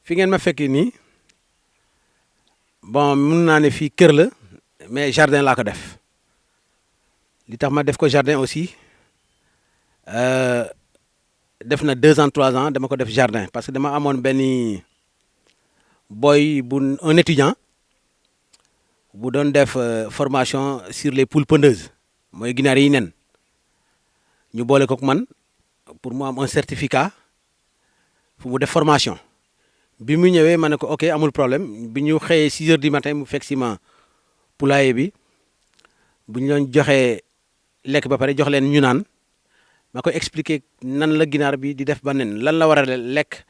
fi ngeen ma fekk nii bon mun naa ne fii kër la mais jardin laa ko def li tax ma def ko jardin aussi def na 2 ans 3 ans dama ko def jardin parce que dama amoon benn boy bu un étudiant bu doon def formation sur les poules pondeuses mooy ginaar yi nen ñu boole kook man pour mu am un certificat fu mu def formation bi mu ñëwee ma ne ko ok amul problème bi ñu xëyee 6 heures du matin mu fekk si ma poulailler bi bu ñu doon joxee lekk ba pare jox leen ñu naan ma koy expliquer nan la ginaar bi di def ba nen lan la war a lekk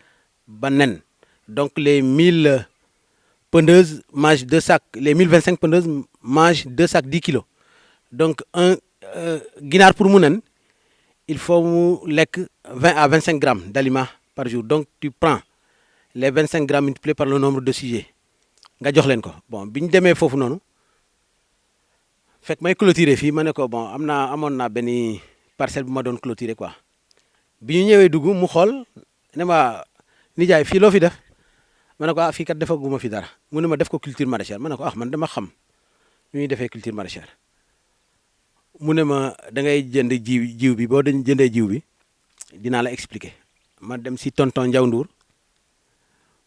ba nen donc les 1000 pondeuses mangent 2 sacs les 1025 pondeuses mangent 2 sacs 10 kilos donc ginaar pour mu nen il faut mu lekk 20 à 25 grammes d'aliments par jour donc tu prends les 25 grammes multipliés par le nombre de sujets nga jox leen ko bon bi ñu demee foofu noonu fekk may clôturer fii ma ne ko bon amoon naa benn parcelle bu ma doon clôturer quoi bi ñu ñëwee dugg mu xool ne ma nijaay fii loo fi def ma ne ko fii kat defaguma fi dara mu ne ma def ko culture maraîchère ma ne ko man dama xam nu ñuy defee culture maraîchère mu ne ma da ngay jënd jiw bi boo dañ jëndee jiw bi dinaa la expliquer ma dem si tonton Ndiaw Ndour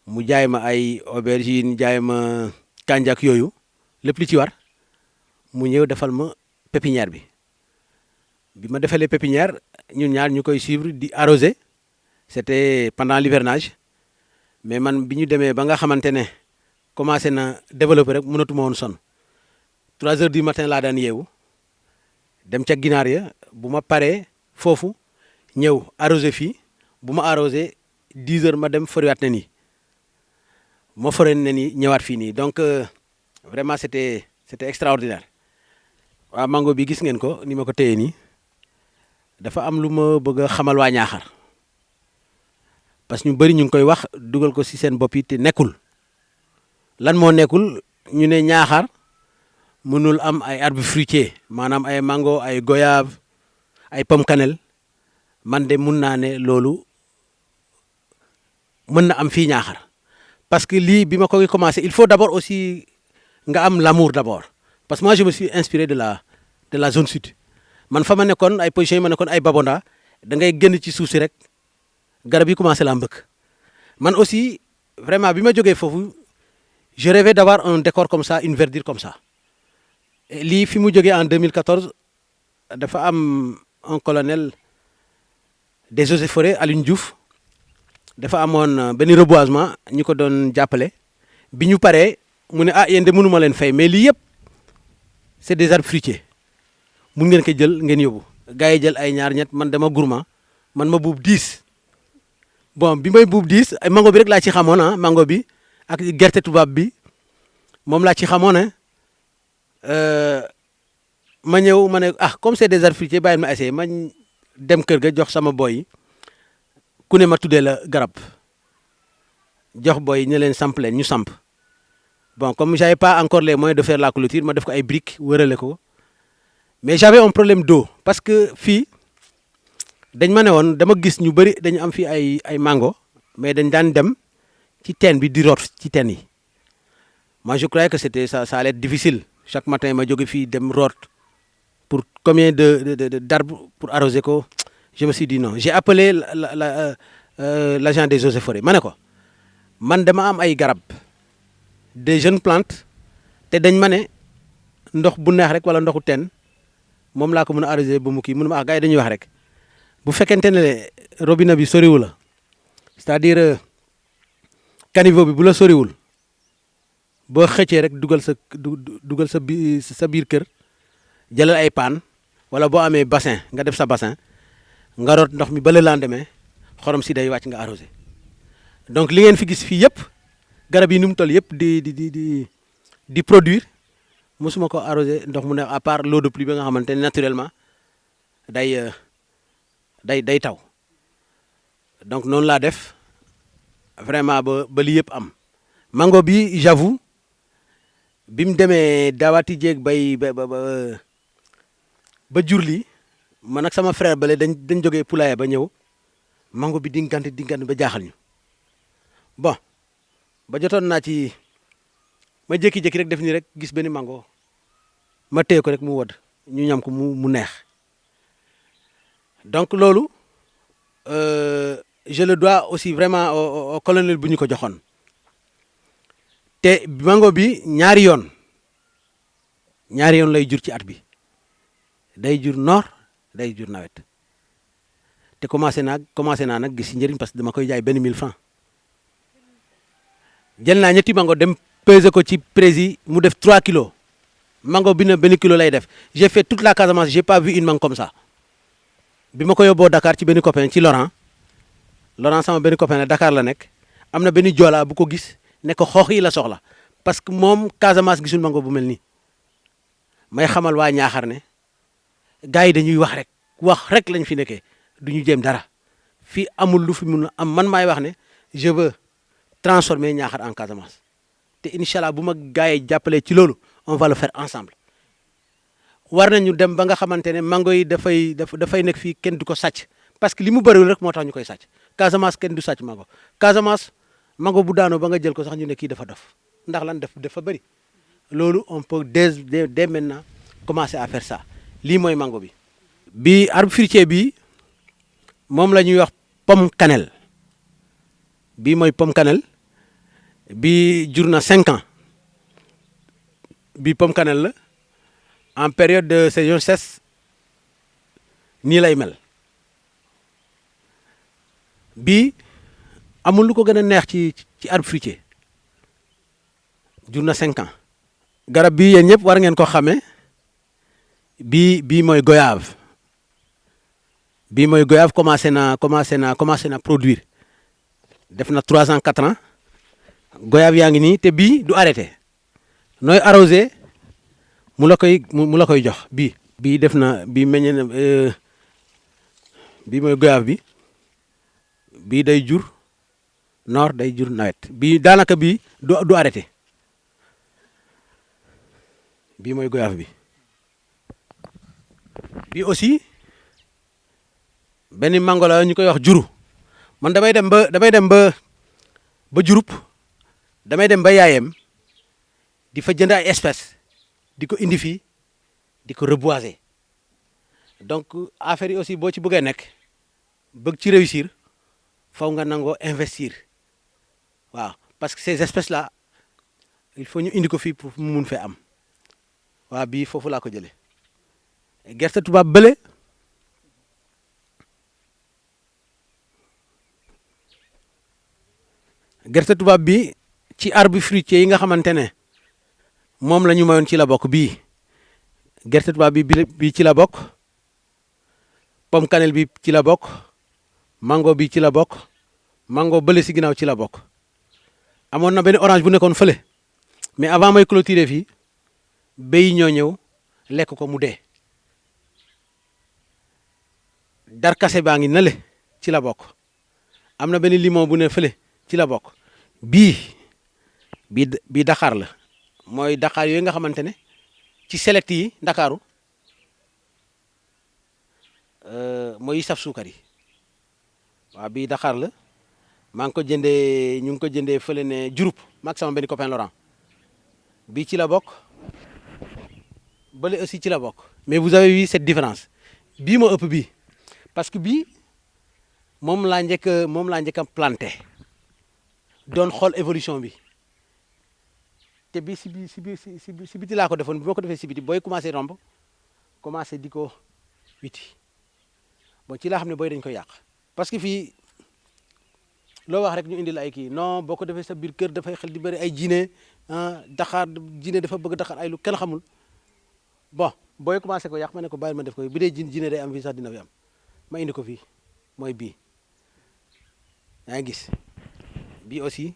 mu jaay ma ay aubergine jaay ma kànjak yooyu lépp li ci war mu ñëw defal ma pépinière bi ma defalee pépinière ñun ñaar ñu koy suivre di arroser c'était pendant l'hivernage mais man bi ñu demee ba nga xamante ne commencé na développer rek mënatuma woon sonn 3 heures du matin laa daan yeewu dem ca ginaar ya bu ma paree foofu ñëw arroser fii bu ma arroser 10 heures ma dem foriwaat na nii ma foree na nii ñëwaat fii nii donc vraiment c'était extraordinaire waaw mango bi gis ngeen ko ni ma ko téye nii dafa am lu ma bëgg a xamal waa Ñaaxar parce que ñu bëri ñu ngi koy wax dugal ko ci seen bopp yi te nekkul lan moo nekkul ñu ne Ñaaxar mënul am ay arbres fruitiers maanaam ay mango ay goyave ay pomme cannelle man de mun naa ne loolu mën na am fii Ñaaxar parce que lii bi ma koy commencé il faut d'abord aussi nga am l'amour d'abord parce que moi je me suis inspiré de la zone sud man fa ma nekkoon ay positions yi ma nekkoon ay Babonda da ngay génn ci suuf si rek garab yi commencé laa mbëkk man aussi vraiment bi ma jógee foofu je rêvais d'avoir un décor comme ça une verdure comme ça et lii fi mu jógee en 2014 dafa am un colonel des eaux et forêts Alioune Diouf dafa amoon benn reboisement ñu ko doon jàppale bi ñu paree mu ne yéen de mënuma leen fay mais lii yëpp c'est des arbres fruitiers mun ngeen ko jël ngeen yóbbu gars yi jël ay ñaar ñett man dama gourmand man ma buub 10 bon bi may buub 10 ay mango bi rek laa ci xamoon mango bi ak gerte tubaab bi moom laa ci xamoon ma ñëw ma ne comme c'est des arbres fruitiers bàyyi ma essayer ma dem kër ga jox sama boy yi ku ne ma tuddee la garab jox boy yi ñu leen samp leen ñu samp bon comme j'avais pas encore les moyens de faire la clôture ma def ko ay briques wërale ko mais j'avais un problème d'eau parce que fii dañ ma ne woon dama gis ñu bëri dañu am fii ay mango mais dañ daan dem ci teen bi di root ci teen yi moi je croyais que c'était ça allait être difficile chaque matin ma jóge fii dem root pour combien d'arbres pour arroser ko je me suis dit non j'ai appelé l'agent des eaux et forêts ma ne ko man dama am ay garab des jeunes plantes te dañ ma ne ndox bu neex rek wala ndoxu teen moom laa ko mën a arroser ba mu kii mënu ma gars yi dañuy wax rek bu fekkente ne robinet bi soriwul la c'est-à-dire caniveau bi bu la soriwul boo xëccee rek dugal sa biir kër jëlal ay paan wala boo amee bassin nga def sa bassin nga root ndox mi ba le lendemain xorom si day wàcc nga arrosé donc li ngeen fi gis fii yëpp garab yi nu mu toll yëpp di produire mosuma ko arrosé ndox mu ne à part l'eau de pluie ba nga xamante ne naturellement day taw donc noonu laa def vraiment ba li yëpp am mango bi j'avoue bi mu demee daawaati jéeg ba jur lii man ak sama frère bale dañ jógee poulailler ba ñëw mango bi dingante ba jaaxal ñu bon ba jotoon naa ci ma jékki-jékki rek def nii rek gis benn mango ma téye ko rek mu wodd ñu ñam ko mu neex donc loolu je le dois aussi vraiment au colonel bu ñu ko joxoon te mango bi ñaari yoon lay jur ci at bi day jur noor day jur nawet te commencé naa nag gis njëriñ parce que dama koy jaay benn 1000 francs jël naa ñetti mango dem peser ko ci prési mu def 3 kilos mango bi na benn kilo lay def j'ai fait toute la Casamance j'ai pas vu une mangue comme ça bi ma ko yóbboo Dakar ci benn copain ci Laurent sama benn copain la Dakar la nekk am na benn joolaa bu ko gis ne ko xoox yi la soxla parce que moom Casamance gisul mango bu mel nii may xamal waa Ñaaxar ne gars yi dañuy wax rek lañ fi nekkee du ñu jéem dara fii amul lu fi mun a am man maay wax ne je veux transformer Ñaaxar en Casamance te incha allah bu ma gars yi jàppalee ci loolu on va le faire ensemble war nañu dem ba nga xamante ne mango yi dafay nekk fii kenn du ko sàcc parce que li mu bëriwul rek moo tax ñu koy sàcc Casamance kenn du sàcc mango Casamance mango bu daanoo ba nga jël ko sax ñu ne kii dafa dof ndax lan dafa bëri loolu on peut dès maintenant commencer à faire ça lii mooy mango bi. bi arbre fruitier bi moom la ñuy wax pomme cannelle bii mooy pomme cannelle bi jur na 5 ans bi pomme cannelle la en période de saison sèche nii lay mel bii amul lu ko gën a neex ci arbre fruitier jur na 5 ans. garab bi yéen ñëpp war ngeen ko xamee bii mooy goyave commencé na produire def na 3 ans 4 ans goyave yaa ngi nii te bii du arrêté nooy arrosé mu la koy jox bii. bii def na bii meññee na bii mooy goyave bii day jur noor day jur nawet bii daanaka bii du arrêté bii mooy goyave bii aussi benn mango la ñu koy wax juru man damay dem ba jurup damay dem ba yaayem di fa jënd ay espèces di ko indi fii di ko reboiser donc affaire yi aussi boo ci bëggee nekk bëgg ci réussir faw nga nangoo investir waaw parce que ces espèces là il faut ñu indi ko fii pour mu mun fee am waaw bii foofu laa ko jëlee gerte tubaab bële bi ci arbre fruitier yi nga xamante ne moom la ñu mayoon ci la bokk bii gerte tubaab bi ci la bokk pomme cannelle bi ci la bokk mango bi ci la bokk mango bële si ginnaaw ci la bokk amoon na benn orange bu nekkoon fële mais avant may clôturer fii béy ñoo ñëw lekk ko mu dee darkase baa ngi nale ci la bokk am na benn limon bu ne fële ci la bokk bii Dakar la mooy Dakar yooyu nga xamante ne ci select yi Ndakaaru mooy saf suukar yi waaw bii Dakar la maa ngi ko jëndee ñu ngi ko jëndee fële ne Diouroup maag sama benn copain Laurent bii ci la bokk bële aussi ci la bokk mais vous avez vu cette différence bii moo ëpp bii parce que bii moom laa njëkk a planté doon xool évolution bi te bii si biti laa ko defoon bi ma ko defee si biti booy commencé romb commencé di ko witi bon ci laa xam ne booy dañ ko yàq parce que fii loo wax rek ñu indi la ay kii non boo ko defee sa biir kër dafay xel di bëri ay jinne Dakar jinne dafa bëgg Dakar ay lu kenn xamul bon booy commencé ko yàq ma ne ko bàyyil ma def ko bi dee jinne day am fii sax dina fi am ma indi ko fii mooy bii yaa ngi gis bii aussi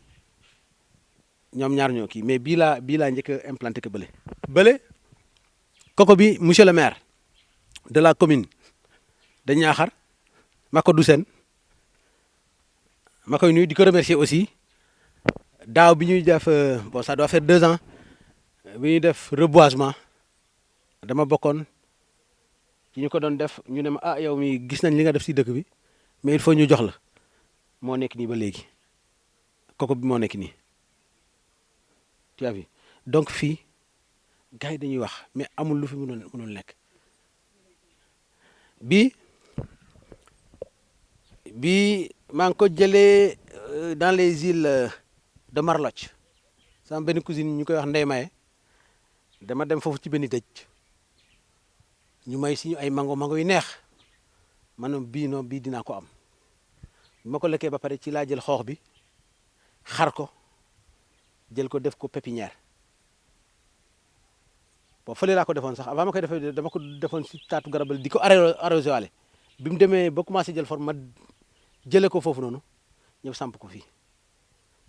ñoom ñaar ñoo kii mais bii laa njëkk a implanté ko bële koko bi monsieur le maire de la commune de Niakhar Macodou Sène ma koy nuyu di ko remercier aussi daaw bi ñuy def bon ça doit faire 2 ans bi ñuy def reboisement dama bokkoon ci ñu ko doon def ñu ne ma yow mi gis nañ li nga def si dëkk bi mais il faut ñu jox la moo nekk nii ba léegi koko bi moo nekk nii tu as vu donc fii gars yi dañuy wax mais amul lu fi mënul nekk bii maa ngi ko jëlee dans les îles de Marlotch sama benn cousine ñu koy wax Ndeye Maye dama dem foofu ci benn dëj ñu may si ñu ay mango yu neex man bii dinaa ko am bi ma ko lekkee ba pare ci laa jël xoox bi xar ko jël ko def ko pépinière bon fële laa ko defoon sax avant ma koy defee dama ko defoon si taatu garab di ko arrosé waale bi mu demee ba commencé jël forme ma jëlee ko foofu noonu ñëw samp ko fii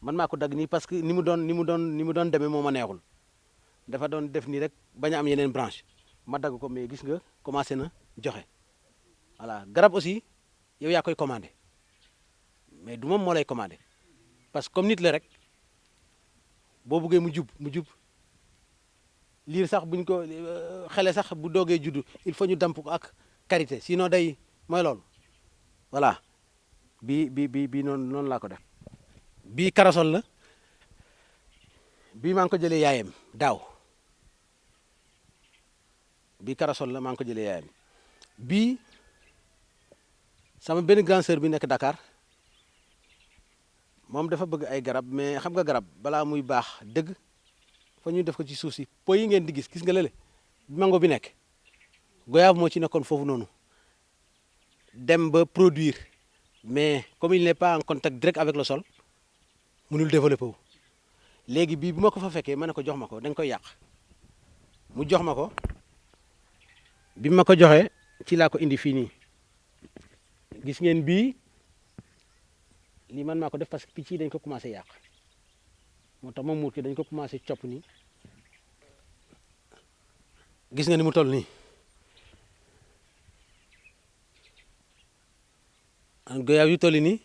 man maa ko dagg nii parce que ni mu doon demee moo ma neexul dafa doon def nii rek bañ a am yeneen branche ma dagg ko mais gis nga commencé na joxe voilà garab aussi yow yaa koy commandé mais du moom moo lay commandé parce que comme nit la rek boo buggee mu jub liir sax buñ ko xele sax bu doogee juddu il faut ñu damp ko ak karité sinon day mooy loolu voilà bii noonu laa ko def bii karasol la bii maa ngi ko jëlee yaayam daaw bii karasol la maa ngi ko jëlee yaayam bii sama benn grande sœur bi nekk Dakar moom dafa bëgg ay garab mais xam nga garab balaa muy baax dëgg fa ñu def ko ci suuf si po yi ngeen di gis nga lële mango bi nekk goyave moo ci nekkoon foofu noonu dem ba produire mais comme il n'est pas en contact direct avec le sol mënul développer wu léegi bii bu ma ko fa fekkee ma ne ko jox ma ko dañ koy yàq mu jox ma ko bi ma ko joxee ci laa ko indi fii nii gis ngeen bii lii man maa ko def parce que picc yi dañ ko commencé yàq moo tax moom muur ki dañ ko commencé copp nii gis nga ni mu toll nii an goyaab yu toll nii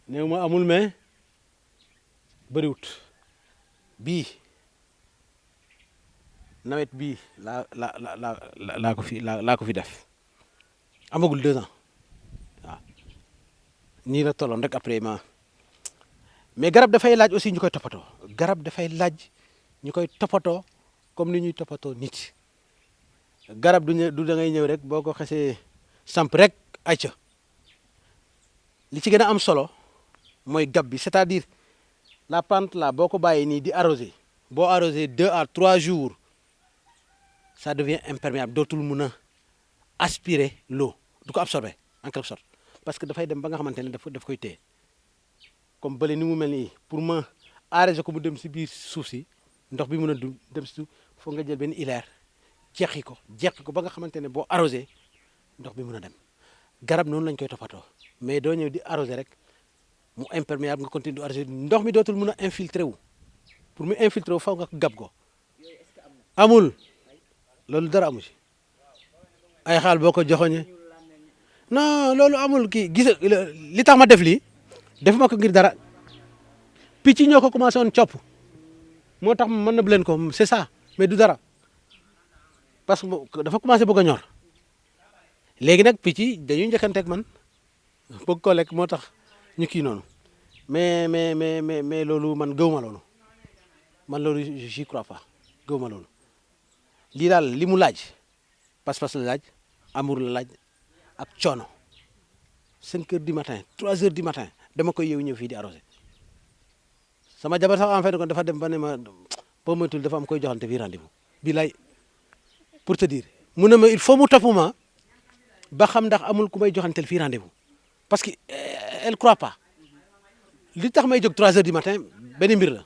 néew ma amul mais bëriwut bii nawet bii laa ko fi def amagul 2 ans waaw nii la tolloon rek après mais garab dafay laaj aussi ñu koy toppatoo garab dafay laaj ñu koy toppatoo comme ni ñuy toppatoo nit garab du da ngay ñëw rek boo ko xesee samp rek ayca li ci gën a am solo mooy gab bi c'est-à-dire la plante là boo ko bàyyee nii di arroser boo arroser 2 à 3 jours ça devient imperméable dootul mun a aspirer l'eau du ko absorber en quelque sorte parce que dafay dem ba nga xamante ne daf koy téye comme bële ni mu mel nii pour ma arranger ko mu dem si biir suuf si ndox bi mën a dem si suuf foog nga jël benn hilaire jeqi ko ba nga xamante ne boo arrosé ndox bi mën a dem garab noonu lañ koy toppatoo mais doo ñëw di arrosé rek mu imperméable nga continuer di arrosé ndox mi dootul mën a infiltré wu pour mu infiltré wu faw nga gab ko amul loolu dara amu ci ay xaal boo ko joxoñee non loolu amul kii gis li tax ma def lii defuma ko ngir dara picc ñoo ko commencé woon copp moo tax mën na bu leen ko c'est ça mais du dara parce que dafa commencé bëgg a ñor léegi nag picc yi dañuy njëkkanteeg man bëgg ko lekk moo tax ñu kii noonu mais loolu man gëwuma loolu man loolu j'y crois pas gëwuma loolu lii daal li mu laaj pas-pas la laaj amour la laaj ak coono 5 heures du matin 3 heures du matin dama koy yeewu ñëw fii di arrosé sama jabar sax en fait kon dafa dem ba ne ma boo moytul dafa am koy joxante fii rendez-vous bi lay pour te dire mu ne ma il faut mu topp ma ba xam ndax amul ku may joxanteel fii rendez-vous parce que elle croit pas li tax may jóg 3 heures du matin benn mbir la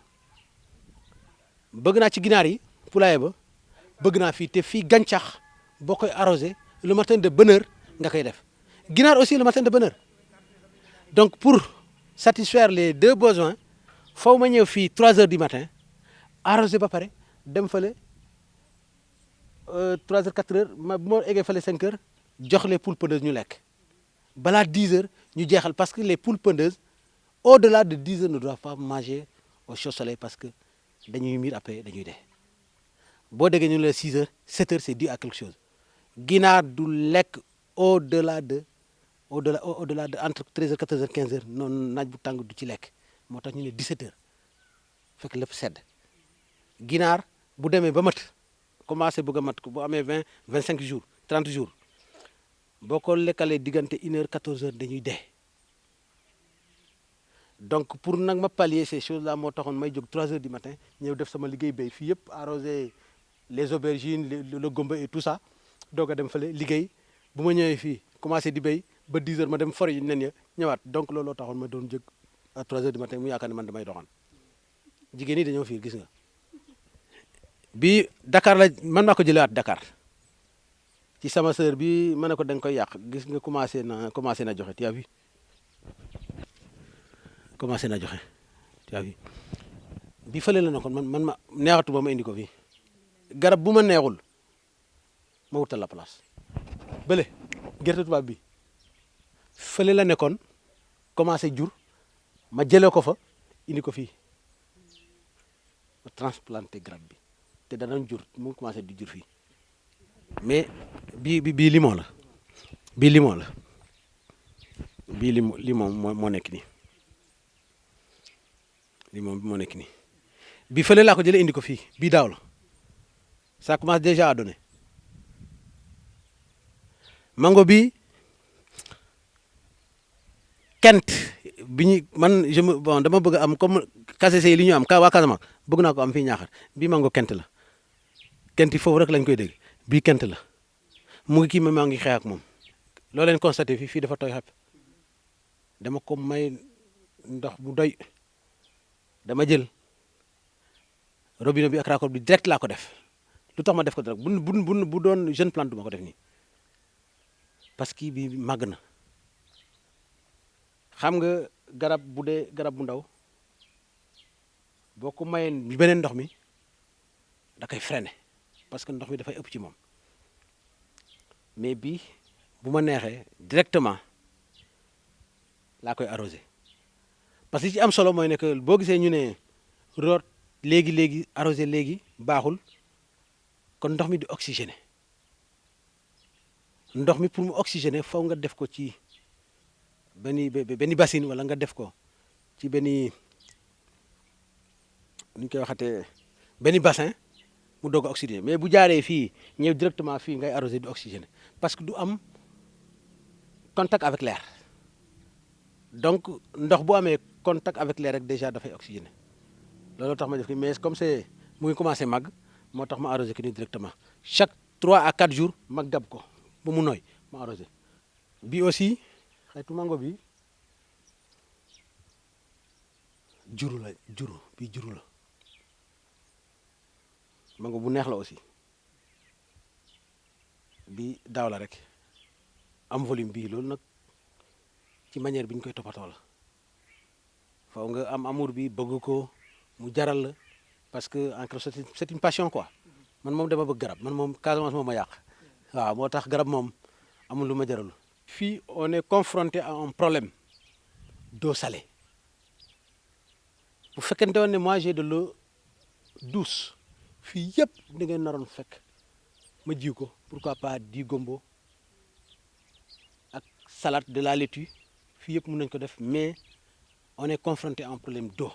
bëgg naa ci ginaar yi poulailler ba bëgg naa fii te fii gàncax boo koy arrosé le matin de bonne heure nga koy def ginaar aussi le matin de bonne heure donc pour satisfaire les 2 besoins faw ma ñëw fii 3 heures du matin arrosé ba pare dem fële 3 heures 4 heures bu ma eggee fële 5 heures jox les poules pondeuses ñu lekk balaa 10 heures ñu jeexal parce que les poules pondeuses au-delà de 10 heures ne doivent pas manger au chaud soleil parce que dañuy miir après dañuy dee boo déggee ñu ne la 6 heures 7 heures c'est dû à quelque chose ginaar du lekk au-delà de entre 13 heures 14 heures 15 heures noonu naaj bu tàng du ci lekk moo tax ñu ne 17 heures fekk lépp sedd ginaar bu demee ba mat commencé bëgg a mat bu amee 20 25 jours 30 jours boo ko lekkalee diggante 1 heure 14 heures dañuy dee. donc pour nag ma pallier ces choses là moo taxoon may jóg 3 heures du matin ñëw def sama liggéey béy fii yëpp arroser les aubergines le gomba et tout ça doog a dem fële liggéey bu ma ñëwee fii commencé di béy ba 10 heures ma dem fori nen ya ñëwaat donc looloo taxoon ma doon jóg à 3 heures du matin mu yaakaar ne man damay doxaan jigéen ñi dañoo fiir gis nga. bi Dakar la man maa ko jëlewaat Dakar ci sama sœur bi ma ne ko da nga koy yàq gis nga commencé na joxe tu as vu commencé na joxe tu as vu bi fële la ne kon man ma neexatu ba ma indi ko fii garab bu ma neexul ma wutal la place bële gerte tubaab bi fële la nekkoon commencé jur ma jëlee ko fa indi ko fii ma transplanté garab bi te danañ jur mu commencé di jur fii mais bii limon la bii limon la bii limon moo nekk nii limon bi moo nekk nii bi fële laa ko jëlee indi ko fii bii daaw la ça commence déjà à donner mango bi kent bi ñu man bon dama bëgg am comme KCC yi li ñu am waa Casamance bëgg naa ko am fii Ñaaxar bii mango kent la kent yi foofu rek lañ koy dégg bii kent la mu ngi kii ma maa ngi xeex ak moom loo leen constaté fii dafa tooy xepp dama ko may ndox bu doy dama jël robinet bi ak raccord bi direct laa ko def lu tax ma def ko direct bu doon jeune plante du ma ko def nii parce que bi màgg na xam nga garab bu dee garab bu ndaw boo ko mayee beneen ndox mi da koy freiné parce que ndox mi dafay ëpp ci moom mais bii bu ma neexee directement laa koy arrosé parce que ci am solo mooy ne que boo gisee ñu ne root léegi arrosé léegi baaxul kon ndox mi di oxygéné ndox mi pour mu oxygéné faw nga def ko ci benn bassine wala nga def ko ci benn nu ñu koy waxatee benn bassin mu doog a oxygéné mais bu jaaree fii ñëw directement fii ngay arrosé di oxygéné parce que du am contact avec l'air donc ndox bu amee contact avec l'air rek déjà dafay oxygéné loolu tax ma def ko mais comme c'est mu ngi commencé màgg moo tax ma arrosé ko nii directement chaque 3 à 4 jours ma gab ko ba mu nooy ma arrosé bi aussi xeetu mango bi juru la mango bu neex la aussi bi daaw la rek am volume bii loolu nag ci manière bi ñu koy toppatoo la faw nga am amour bi bëgg ko mu jaral la parce que en quelque sorte c'est une passion quoi man moom dama bëgg garab man moom Casamance moom ma yàq waaw moo tax garab moom amul lu ma jaral. fii on est confronté à un problème d'eau salée bu fekkente woon ne moi j'ai de l'eau douce fii yëpp da ngeen naroon fekk ma jiw ko pourquoi pas di gombo ak salade de la laitue fii yëpp mën nañ ko def mais on est confronté à un problème d'eau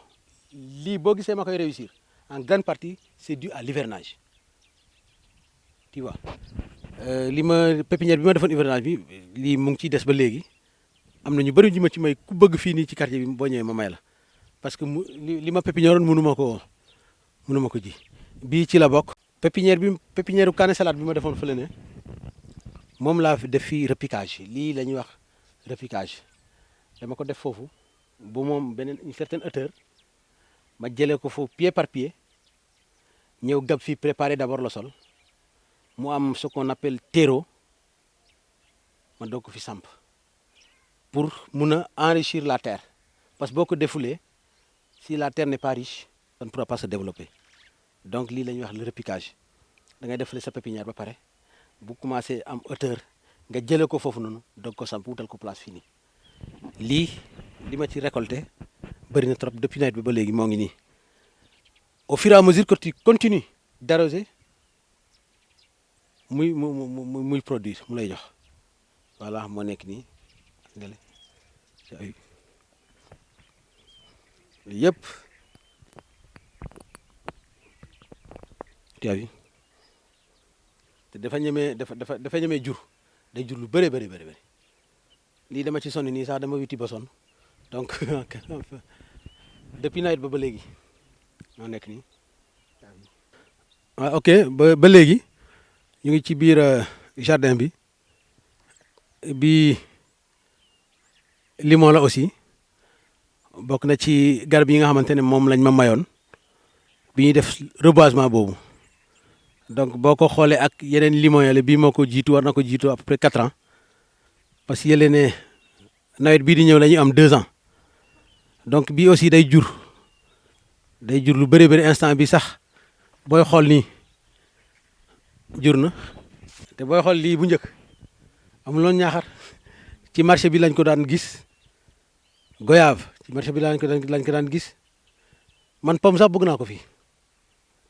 lii boo gisee ma koy réussir en grande partie c'est dû à l'hivernage tu vois li ma pépinière bi ma defoon hivernage bi lii mu ngi ciy des ba léegi am na ñu bëri ñu ma ci may ku bëgg fii nii ci quartier bi boo ñëwee ma may la parce que li ma pépinière woon mënu ma ko ji bii ci la bokk. pépinière kaane salade bi ma defoon fële ne moom laa fi def fii repiquage lii la ñuy wax repiquage dama ko def foofu bu moom beneen une certaine hauteur ma jëlee ko foofu pied par pied ñëw gab fii préparer d'abord le sol mu am ce qu'on appelle terreau ma doog ko fi samp pour mun a enrichir la terre parce que boo ko defulee si la terre n'est pas riche ça ne pourra pas se développer donc lii la ñuy wax le repiquage da ngay defale sa pépinière ba pare bu commencé am hauteur nga jëlee ko foofu noonu doog ko samp wutal ko place fii nii lii li ma ci récolté bëri na trop depuis nawet bi ba léegi moo ngi nii au fur et à mesure que tu continues d'arroser muy produire mu lay jox voilà moo nekk nii ngale yëpp tu as vu te dafa ñemee jur day jur lu bëri lii dama ci sonn nii sax dama witi ba sonn donc depuis nawet ba léegi moo nekk nii. waaw ok ba léegi ñu ngi ci biir jardin bi limon la aussi bokk na ci garab yi nga xamante ne moom lañ ma mayoon bi ñuy def reboisement boobu donc boo ko xoolee ak yeneen limon yële bii moo ko jiitu war na ko jiitu à peu près 4 ans parce que yële ne nawet bii di ñëw la ñuy am 2 ans donc bii aussi day jur lu bëri instant bi sax booy xool nii jur na te booy xool lii bu njëkk amuloon ñaaxar ci marché bi lañ ko daan gis goyave ci marché bi lañ ko daan gis man pomme sax bëgg naa ko fii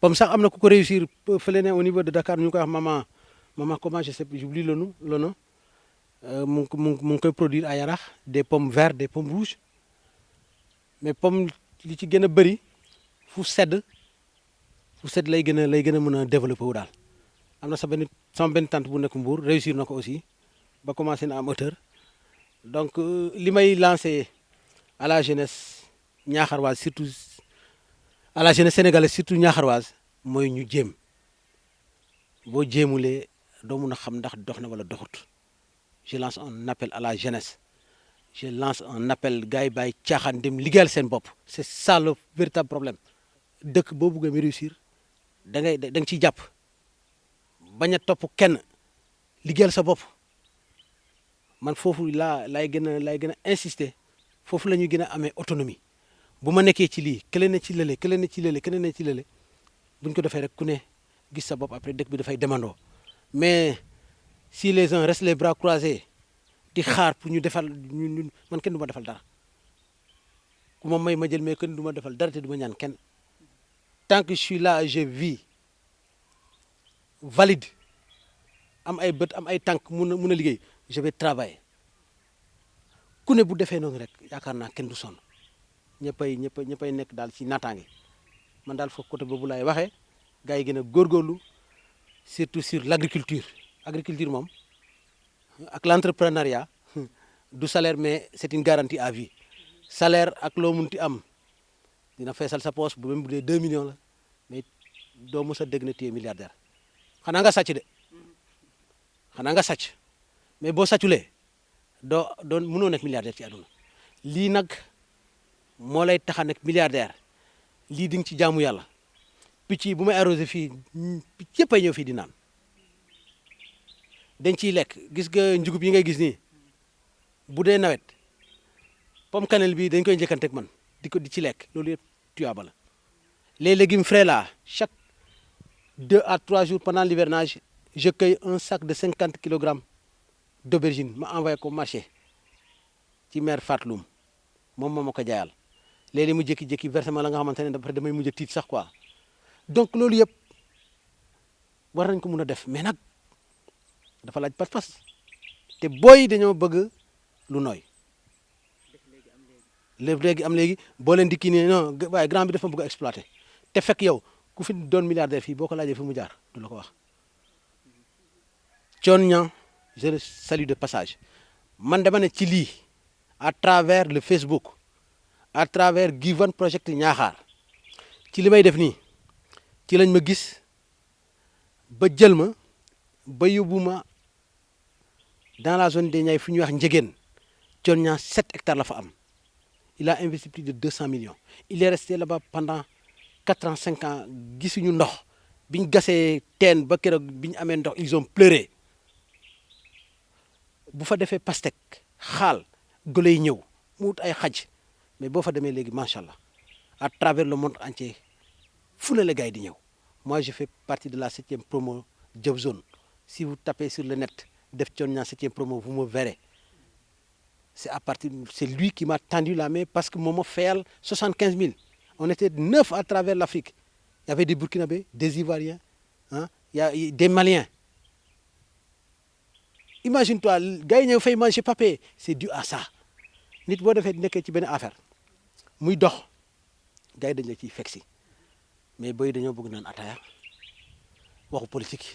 pomme sax am na ku ko réussir fële ne au niveau de Dakar ñu koy wax maman comment je sais j'oublie le nom mu ngi koy produire à Yarax des pommes vertes des pommes rouges mais pomme li ci gën a bëri fu sedd lay gën a mën a développer wu daal am na sama benn tante bu nekk Mbour réussir na ko aussi ba commencé na am hauteur donc li may lancé à la jeunesse ñaaxarwaase surtout à la jeunesse sénégalaise surtout ñaaxarwaase mooy ñu jéem boo jéemulee doo mun a xam ndax dox na wala doxut je lance un appel à la jeunesse je lance un appel gars yi bàyyi caaxaan dem liggéeyal seen bopp c'est ça le véritable problème dëkk boo bëggee mu réussir da nga ciy jàpp bañ a topp kenn liggéeyal sa bopp man foofu laay gën a insister foofu la ñuy gën a amee autonomie bu ma nekkee ci lii kële ne ci lële kële ne ci lële kële ne ci lële buñ ko defee rek ku ne gis sa bopp après dëkk bi dafay demandoo mais si les uns restent les bras croisés di xaar pour ñu defal ñu man kenn du ma defal dara ku ma may ma jël mais kenn du ma defal dara te du ma ñaan kenn tant que je suis là je vis valide am ay bët am ay tànk mun a liggéey je vais travailler ku ne bu defee noonu rek yaakaar naa kenn du sonn ñëppay nekk daal ci naataange man daal foofu côté boobu laay waxee gars yi gën a góorgóorlu surtout sur l'agriculture moom ak l'entrepreneuriat du salaire mais c'est une garantie à vie salaire ak loo munti am dina feesal sa poche bu même bu dee 2 millions la mais doo mës a dégg na téye milliardaire xanaa nga sàcc mais boo sàcculee doo mënoo nekk milliardaire ci àdduna lii nag moo lay tax a nekk milliardaire lii di nga ci jaamu yàlla picc yi bu may arrosé fii picc yëpp ay ñëw fii di naan dañ ciy lekk gis nga njugub yi ngay gis nii bu dee nawet pomme cannelle bi dañ koy njëkkanteeg man di ci lekk loolu yëpp tuyaaba la les légumes frais là chaque 2 à 3 jours pendant l'hivernage je cueille un sac de 50 kilogrammes d'aubergine ma envoyé ko marché ci maire Fatloum moom moo ma ko jaayal léeg-léeg mu jékki-jékki versement la nga xamante ne dafa damay mujj a tiit sax quoi donc loolu yëpp war nañ ko mun a def mais nag dafa laaj pas-pas te booy dañoo bëgg lu nooy léegi am léegi boo leen di kii nii non waaye grand bi dafa bëgg a exploiter te fekk yow ku fi doon milliardaire fii boo ko laajee fi mu jaar du la ko wax. Thione Niang je le salue de passage man dama ne ci lii à travers le Facebook à travers Given Project Niakhar ci li may def nii ci lañ ma gis ba jël ma ba yóbbu ma dans la zone des Niayes fu ñuy wax Njegéen Thione Niang 7 hectares la fa am il a investi plus de 200 millions il est resté là-bas pendant 4 ans 5 ans gisuñu ndox biñ gasee teen ba keroog biñ amee ndox ils ont pleuré bu fa defee pastèque xaal golo yi ñëw mu wut ay xaj mais boo fa demee léegi macha allah à travers le monde entier fu ne la gars yi di ñëw moi je fais partie de la 7e promo Job Zone si vous tapez sur le net def Thione Niang 7e promo vous me verrez c'est lui qui m'a tendu la main parce que moom moo fayal 75 000 on était 9 à travers l'Afrique il y avait des Burkinabés des Ivoiriens il y a des Maliens imagine-toi gars yi ñëw fay manger papier c'est dû à ça nit boo defee nekkee ci benn affaire muy dox gars yi dañ la ciy fekk si mais booy dañoo bëgg naan ataaya waxu politique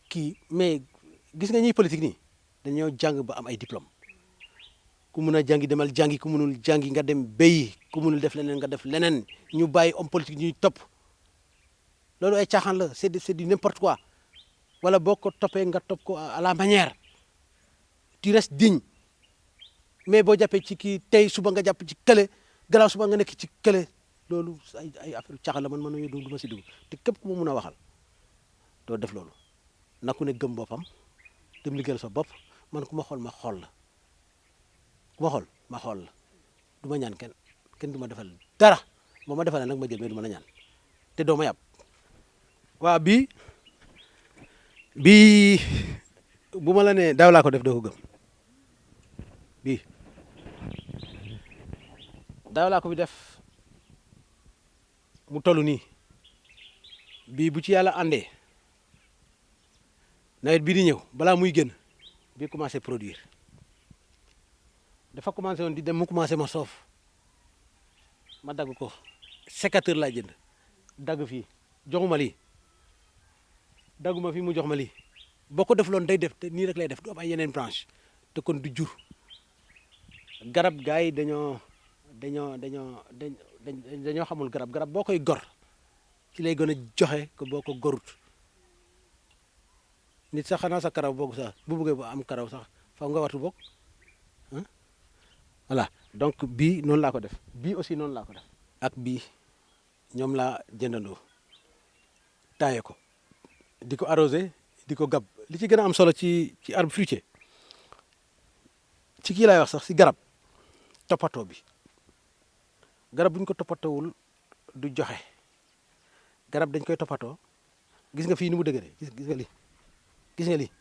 kii mais gis nga ñuy politique nii dañoo jàng ba am ay diplôme ku mun a jàngi demal jàngi ku munul jàngi nga dem béyi ku munul def leneen nga def leneen ñu bàyyi homme politique ñuy topp loolu ay caaxaan la c'est du n'importe quoi wala boo ko toppee nga topp ko à la manière tu restes digne mais boo jàppee ci kii tey suba nga jàpp ci kële gannaaw suba nga nekk ci kële loolu ay affaire caaxaan la man yooyu du ma si dugg te képp ku ma mun a waxal doo def loolu na ku ne gëm boppam dem liggéeyal sa bopp man ku ma xool ma xool la ku ma xool ma xool la du ma ñaan kenn du ma defal dara boo ma defalee nag ma jël mais du ma la ñaan te doo ma yàpp waaw bii bu ma la nee daaw laa ko def doo ko gëm bii daaw laa ko fi def mu toll nii bii bu ci yàlla àndee nawet bii di ñëw balaa muy génn bii commencé produire dafa commencé woon di dem mu commencé ma soof ma dagg ko sécateur laa jënd dagg fii joxuma lii dagguma fii mu jox ma lii boo ko def loon day def te nii rek lay def du am ay yeneen branche te kon du jur garab gars yi dañoo xamul garab boo koy gor ci lay gën a joxe ko boo ko gorut nit sax xanaa sa karaw boog sax bu bëggee ba am karaw sax faw nga watu boog voilà donc bii noonu laa ko def bii aussi noonu laa ko def ak bii ñoom laa jëndandoo taaye ko di ko arrosé di ko gab li ci gën a am solo ci arbre fruitier ci kii laay wax sax si garab toppatoo bi garab bu ñu ko toppatoowul du joxe garab dañ koy toppatoo gis nga fii ni mu dëgëree gis nga li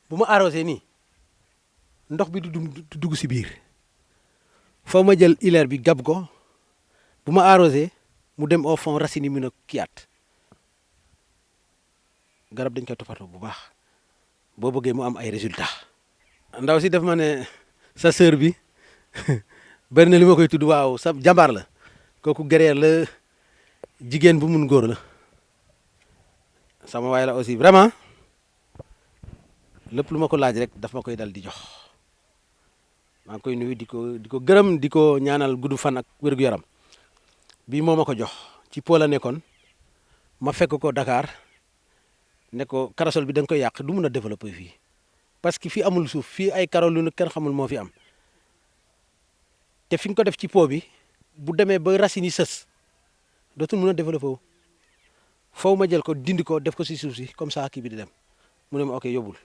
bu ma arrosé nii ndox bi du dugg si biir foo ma jël ileer bi gab ko bu ma arrosé mu dem au fond racine yi mun a kiyaat garab dañ koy toppatoo bu baax boo bëggee mu am ay résultats. ndaw si def ma ne sa sœur bi bari na li ma koy tudd waaw sa jàmbaar la kooku guerrier la jigéen bu mun góor la sama waay la aussi vraiment lépp lu ma ko laaj rek daf ma koy dal di jox maa ngi koy nuyu di ko gërëm di ko ñaanal gudd fan ak wér-gu-yaram bii moo ma ko jox ci po la nekkoon ma fekk ko Dakar ne ko karasol bi da nga koy yàq du mun a développer fii parce que fii amul suuf fii ay karol lu kenn xamul moo fi am te fi nga ko def ci po bi bu demee ba racines yi sës dootul mun a développer wu foofu ma jël ko dindi ko def ko si suuf si comme ça kii bi di dem mu ne ma ok yóbbul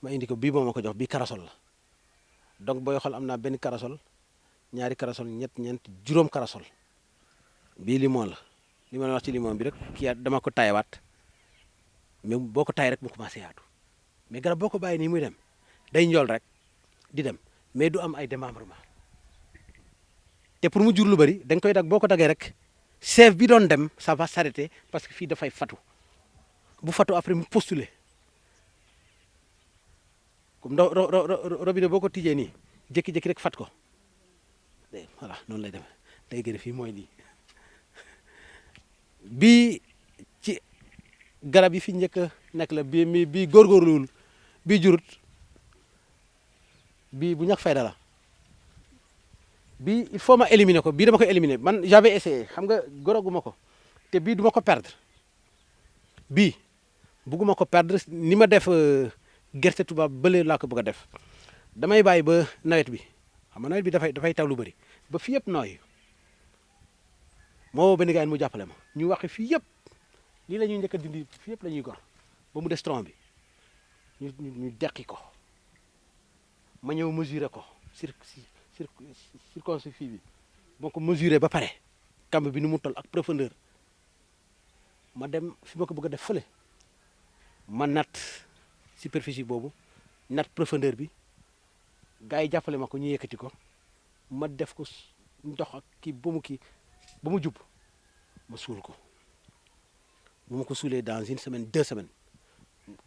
ma indi ko bii moo ma ko jox bii karasol la donc booy xool am naa benn karasol ñaari karasol ñeent juróom karasol bii limon la li ma la wax ci limon bi rek kii dama ko tayewaat mais boo ko taay rek mu commencé yaatu mais garab boo ko bàyyi nii muy dem day njool rek di dem mais du am ay démembrement te pour mu jur lu bëri da nga koy dag boo ko dagee rek sève bi doon dem ça va s'arrêter parce que fii dafay fatu bu fatu après mu postuler comme robinet boo ko tijjee nii jékki-jékki rek fat ko voilà noonu lay demee day gën fii mooy lii bii ci garab yi fi njëkk a nekk la bii góorgóorluwul bii jurut bii bu ñàkk fayda la bii il faut ma éliminer ko bii dama koy éliminer man j'avais essayé xam nga goroguma ko te bii duma ko perdre bii bugguma ko perdre ni ma def gerte tubaab bële laa ko bëgg a def damay bàyyi ba nawet bi xam nga nawet bi dafay taw lu bëri ba fii yëpp nooy moo benn gars mu jàppale ma ñu waxi fii yëpp lii la ñuy njëkk a dindi fii yëpp la ñuy gor ba mu des tronc bi ñu deqi ko ma ñëw mesurer ko circoncis fii bi boo ko mesurer ba pare kamb bi ni mu toll ak profondeur ma dem fi ma ko bëgg a def fële ma nat superficie boobu nat profondeur bi gars yi jàppale ma ko ñu yëkkati ko ma def ko ndox ak kii ba mu jub ma suul ko bu ma ko suulee dans une semaine 2 semaines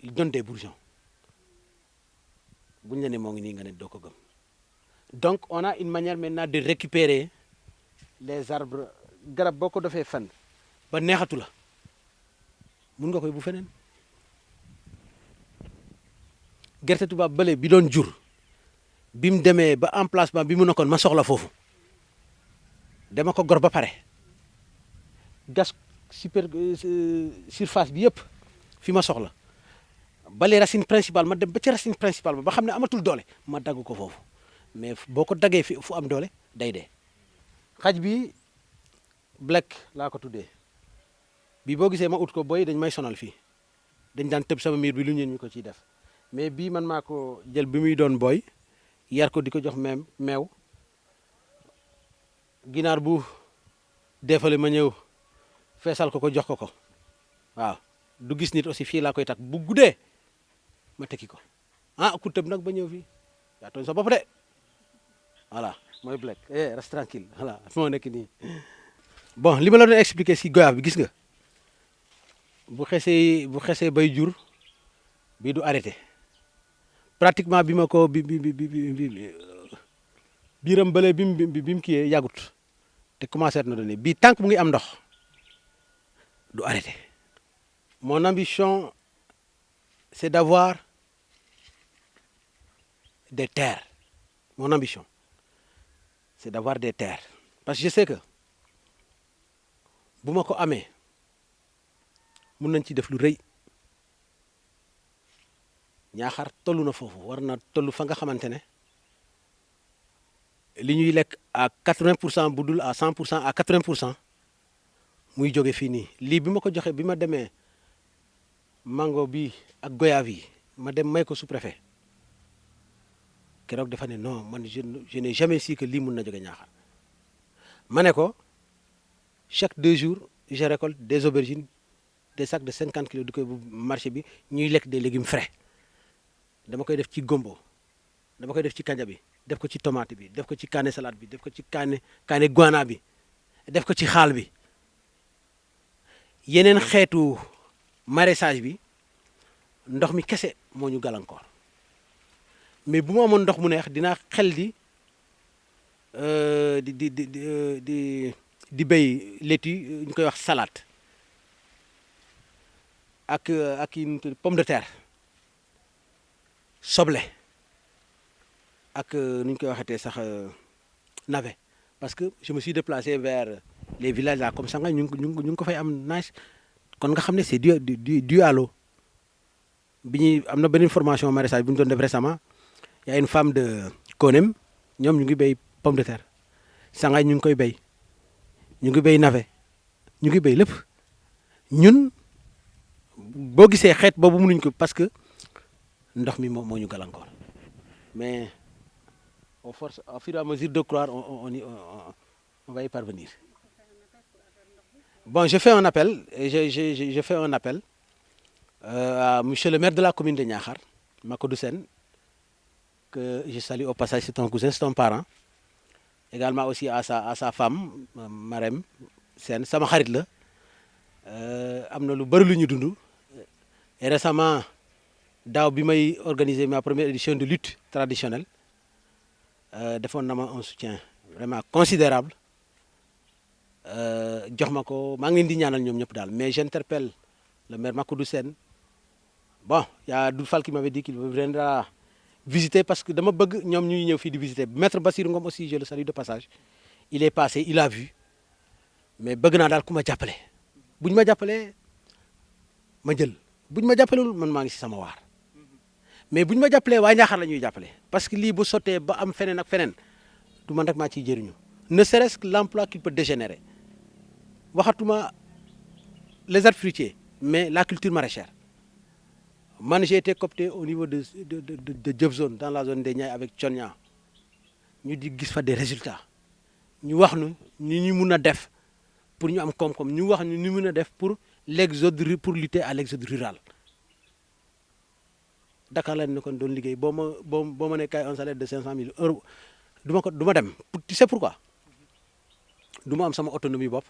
il donne des bourgeons bu ñu la ne moo ngi nii nga ne doo ko gëm donc on a une manière maintenant de récupérer les arbres garab boo ko defee fan ba neexatu la mun nga koy bu feneen gerte tubaab bële bi doon jur bi mu demee ba emplacement bi mu nekkoon ma soxla foofu dama ko gor ba pare gas surface bi yëpp fi ma soxla bale racine principale ma dem ba ci racine principale ba xam ne amatul doole ma dagg ko foofu mais boo ko daggee fi fu am doole day dee. xaj bi black laa ko tuddee bii boo gisee ma ut ko booy dañ may sonal fii dañ daan tëb sama miir bi lu ñeen ñu ko ciy def mais bii man maa ko jël bi muy doon booy yar ko di ko jox meew ginaar bu defale ma ñëw feesal ko jox ko waaw du gis nit aussi fii laa koy takk bu guddee ma tekki ko ku tëb nag ba ñëw fii yaa tooñ sa bopp de voilà mooy black reste tranquille voilà moo nekk nii bon li ma la doon expliquer si goyaab bi gis nga bu xesee bay jur bii du arrêté pratiquement bi ma ko biiram bële bi mu kiyee yàggut te commencé na donné bii tant que mu ngi am ndox du arrêté. Mon ambition c'est d'avoir des terres. Mon ambition c'est d'avoir des terres parce que je sais que bu ma ko amee mun nañ ci def lu rëy Ñaaxar tollu na foofu war na tollu fa nga xamante ne li ñuy lekk à 80% bu dul à 100% à 80% muy jóge fii nii lii bi ma ko joxe bi ma demee mango bi ak goyave yi ma dem may ko sous-préfet keroog dafa ne non man je n'ai jamais su que lii mun na jóge Ñaaxar ma ne ko chaque 2 jours je récolte des aubergines des sacs de 50 kilos di koy bu marché bi ñuy lekk des légumes frais dama koy def ci gombo dama koy def ci kanja bi def ko ci tomate bi def ko ci kaane salade bi def ko ci kaane guana bi def ko ci xaal bi yeneen xeetu maraîchage bi ndox mi kese moo ñu gàllankoor mais bu ma amoon ndox mu neex dinaa xel di béy laitue ñu koy wax salade ak pomme de terre soble ak nu ñu koy waxatee sax navet parce que je me suis déplacé vers les villages là comme ça nga ñu ngi ko fay am nice kon nga xam ne c'est dû à l'eau bi ñuy am na benn formation maraîchage bu ñu doon def récemment y a une femme de Konem ñoom ñu ngi béy pomme de terre sangay ñu ngi koy béy ñu ngi béy navet ñu ngi béy lépp ñun boo gisee xeet boobu mënuñ ko parce que ndox mi moo ñu gàllankoor mais au fur et à mesure de croire on va y parvenir. Bon, je fais un appel je fais un appel à monsieur le maire de la commune de Niakhar, Macodou Sène, que je salue au passage, c'est un cousin, c'est un parent. Également aussi à sa femme Marème Sène sama xarit la am na lu bëri lu ñu dund et récemment daaw bi may organiser ma première édition de lutte traditionnelle defoon na ma un soutien vraiment considérable jox ma ko maa ngi leen di ñaanal ñoom ñëpp daal mais j'interpelle le maire Macodou Sène bon y a Doudou Fall qui m'avait dit qu'il viendra visiter parce que dama bëgg ñoom ñuy ñëw fii di visiter maître Bassirou Ngom aussi je le salue de passage il est passé il a vu mais bëgg naa daal ku ma jàppale buñ ma jàppalee ma jël buñ ma jàppalewul man maa ngi si sama waar mais buñ ma jàppalee waa Ñaaxar la ñuy jàppale parce que lii bu sottee ba am feneen ak feneen du man rek maa ciy jëriñu ne serait-ce que l'emploi qui peut dégénérer waxatuma les arbres fruitiers mais la culture maraîchère man j'ai été coopté au niveau de Dieuf Zone dans la zone des Niayes avec Thionia ñu di gis fa des résultats ñu wax nu ñu mun a def pour ñu am koom-koom ñu wax ñu mun a def pour pour lutter à l'exode rural Dakar la ne kon doon liggéey boo ma ne kay un salaire de 500 000 euros du ma dem tu sais pourquoi du ma am sama autonomie bopp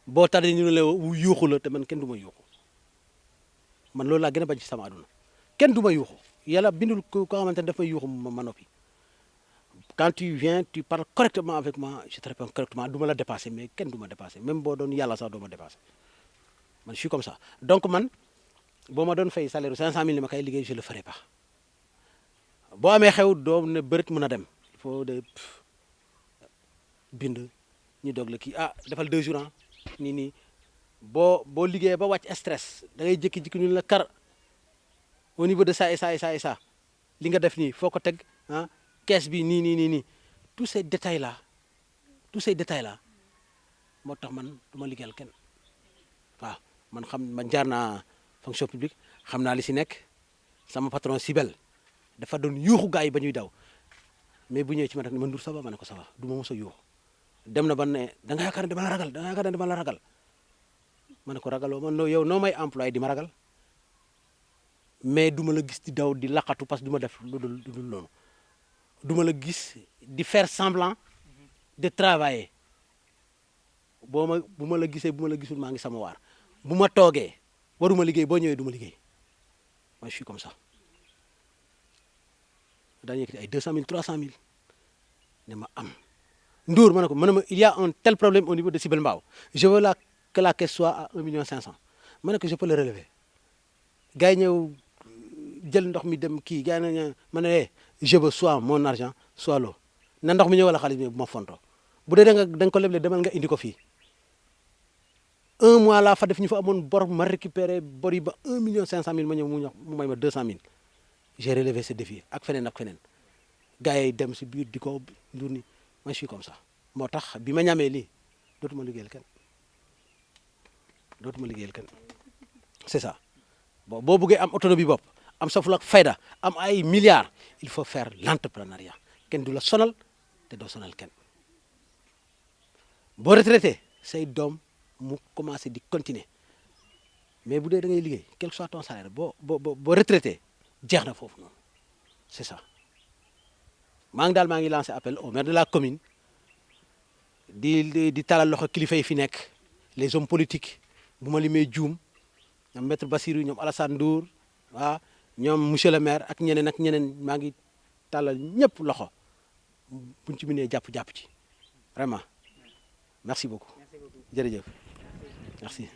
boo tardé ñu ne la yuuxu la te man kenn du ma yuuxu man loolu laa gën a bañ ci sama àdduna kenn du ma yuuxu yàlla bindul ko xamante ne daf may yuuxu ma noppi quand tu viens tu parles correctement avec moi je te réponds correctement du ma la dépasser mais kenn du ma dépasser même boo doon yàlla sax doo ma dépasser man je suis comme ça donc man boo ma doon fay salaire 500 000 ni ma koy liggéey je le ferai pas boo amee xew doo ne bërit mën a dem il faut de bind ñu doog la kii defal 2 jours nii boo liggéeyee ba wàcc stress da ngay jékki-jékki ñu la kar au niveau de ça et ça et ça et ça li nga def nii foo ko teg caisse bi nii tous ces détails là moo tax man du ma liggéeyal kenn waaw man jaar naa fonction publique xam naa li si nekk sama patron Sibel dafa doon yuuxu gars yi ba ñuy daw mais bu ñëwee ci man rek man Ndour ça va ma ne ko ça va du ma mos a yuuxu dem na ba ne da nga yaakaar ne dama la ragal ma ne ko ragaloo man yow noo may employé di ma ragal mais du ma la gis di daw di laqatu parce que du ma def lu dul noonu du ma la gis di faire semblant de travailler bu ma la gisee bu ma la gisul maa ngi sama waar bu ma toogee waruma liggéey boo ñëwee du ma liggéey moi je suis comme ça daañu yëkkati ay 200 000 300 000 ne ma am Ndour ma ne ko il y a un tel problème au niveau de Sibel Mbao je veux que la caisse soit à 1 500 000 ma ne ko je peux le relever gars yi ñëw jël ndox mi dem kii gars yi ne ma ne je veux soit mon argent soit l'eau na ndox mi ñëw wala xaalis bi bu ma fontoo bu dee da nga ko leble demal nga indi ko fii 1 mois laa fa def ñu fa amoon bor ma récupéré bor yi ba 1 500 000 ma ñëw mu may ma 200 000 j'ai relevé ce défi ak feneen gars yi dem si biir di ko Ndour ni moi je suis comme ça moo tax bi ma ñamee lii dootuma liggéeyal kenn c'est ça boo bëggee am autonomie bopp am sa fulla ak fayda am ay milliards il faut faire l'entrepreneuriat kenn du la sonal te doo sonal kenn boo retraité say doom mu commencé di continuer mais bu dee da ngay liggéey quel que soit ton salaire boo retraité jeex na foofu noonu c'est ça maa ngi lancé appel au maire de la commune di talal loxo kilifa yi fi nekk les hommes politiques bu ma limee juum ñoom maître Bassirou ñoom Alassane Ndour ñoom monsieur le maire ak ñeneen maa ngi talal ñëpp loxo buñ ci mënee jàpp ci vraiment merci beaucoup jërëjëf merci